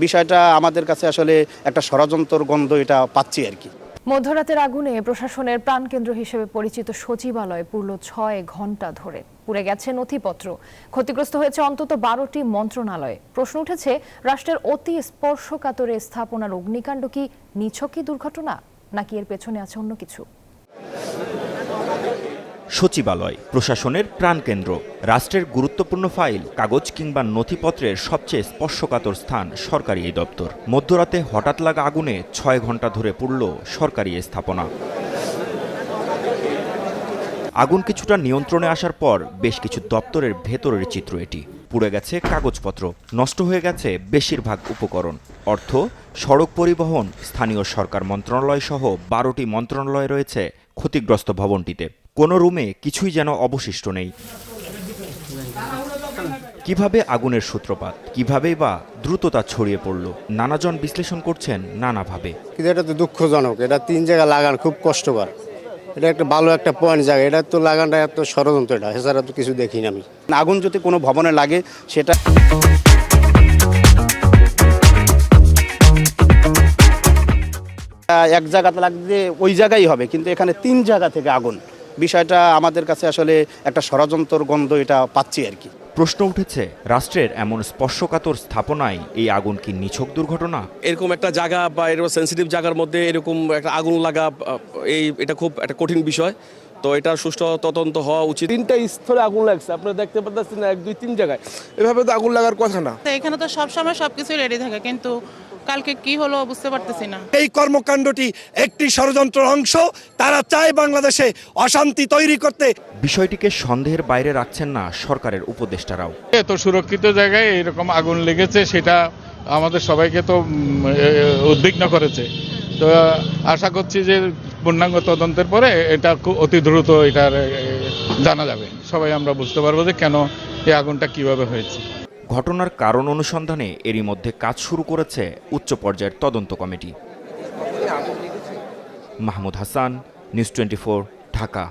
বিষয়টা আমাদের কাছে আসলে একটা ষড়যন্ত্র গন্ধ এটা পাচ্ছি আর কি। মধ্যরাতের আগুনে প্রশাসনের প্রাণকেন্দ্র হিসেবে পরিচিত সচিবালয় পুরল ৬ ঘন্টা ধরে। পুড়ে গেছে নথিপত্র, ক্ষতিগ্রস্ত হয়েছে অন্তত ১২টি মন্ত্রণালয়। প্রশ্ন উঠেছে, রাষ্ট্রের অতি স্পর্শকাতরে স্থাপনার অগ্নিকাণ্ড কি নিছকই দুর্ঘটনা, নাকি এর পেছনে আছে অন্য কিছু? সচিবালয় প্রশাসনের প্রাণকেন্দ্র, রাষ্ট্রের গুরুত্বপূর্ণ ফাইল, কাগজ কিংবা নথিপত্রের সবচেয়ে স্পর্শকাতর স্থান সরকারি এই দপ্তর। মধ্যরাতে হঠাৎ লাগা আগুনে ৬ ঘন্টা ধরে পুড়ল সরকারি এই স্থাপনা। আগুন কিছুটা নিয়ন্ত্রণে আসার পর বেশ কিছু দপ্তরের ভেতরের চিত্র এটি। পুড়ে গেছে কাগজপত্র, নষ্ট হয়ে গেছে বেশিরভাগ উপকরণ। অর্থ, সড়ক পরিবহন, স্থানীয় সরকার মন্ত্রণালয় সহ ১২টি মন্ত্রণালয় রয়েছে ক্ষতিগ্রস্ত ভবনটিতে। কোনো রুমে কিছুই যেন অবশিষ্ট নেই। কিভাবে আগুনের সূত্রপাত, কিভাবেই বা দ্রুততা ছড়িয়ে পড়ল, নানাজন বিশ্লেষণ করছেন নানাভাবে। কিন্তু এটা তো দুঃখজনক, এটা ৩ জায়গা লাগান খুব কষ্টকর। এটা একটা ভালো একটা পয়েন্ট জায়গা, এটা তো লাগানটা এত ষড়যন্ত্র, এটা এছাড়া তো কিছু দেখি না আমি। আগুন যদি কোনো ভবনে লাগে সেটা এক জায়গাতে লাগলে ওই জায়গায় হবে, কিন্তু এখানে ৩ জায়গা থেকে আগুন। বিষয়টা আমাদের কাছে আসলে একটা ষড়যন্ত্র গন্ধ এটা পাচ্ছি আর কি। প্রশ্ন উঠেছে, রাষ্ট্রের এমন স্পর্শকাতর স্থাপনায় এই আগুন কি নিছক দুর্ঘটনা? এরকম একটা জায়গা বা এরকম সেন্সিটিভ জায়গার মধ্যে এরকম একটা আগুন লাগা, এটা খুব একটা কঠিন বিষয়। তো এটা সুষ্ঠু তদন্ত হওয়া উচিত। 3টা স্থলে আগুন লাগছে, আপনারা দেখতে পাচ্ছেন না, 1, 2, 3 জায়গায়। এভাবে তো আগুন লাগার কথা না। এখানে তো সবসময় সবকিছু রেডি থাকে, কিন্তু কালকে কি হলো বুঝতে পারতেছি না। এই কর্মকাণ্ডটি একটি ষড়যন্ত্রের অংশ। তারা চায় বাংলাদেশে অশান্তি তৈরি করতে। বিষয়টিকে সন্দেহের বাইরে রাখছেন না সরকারের উপদেষ্টারাও। এত সুরক্ষিত জায়গায় এরকম আগুন লেগেছে, সেটা আমাদের সবাইকে তো উদ্বিগ্ন করেছে। তো আশা করছি যে পূর্ণাঙ্গ তদন্তের পরে এটা অতি দ্রুত এটার জানা যাবে, সবাই আমরা বুঝতে পারবো যে কেন এই আগুনটা কিভাবে হয়েছে। ঘটনার কারণ অনুসন্ধানে এরই মধ্যে কাজ শুরু করেছে উচ্চ পর্যায়ের তদন্ত কমিটি। মাহমুদ হাসান, নিউজ 24, ঢাকা।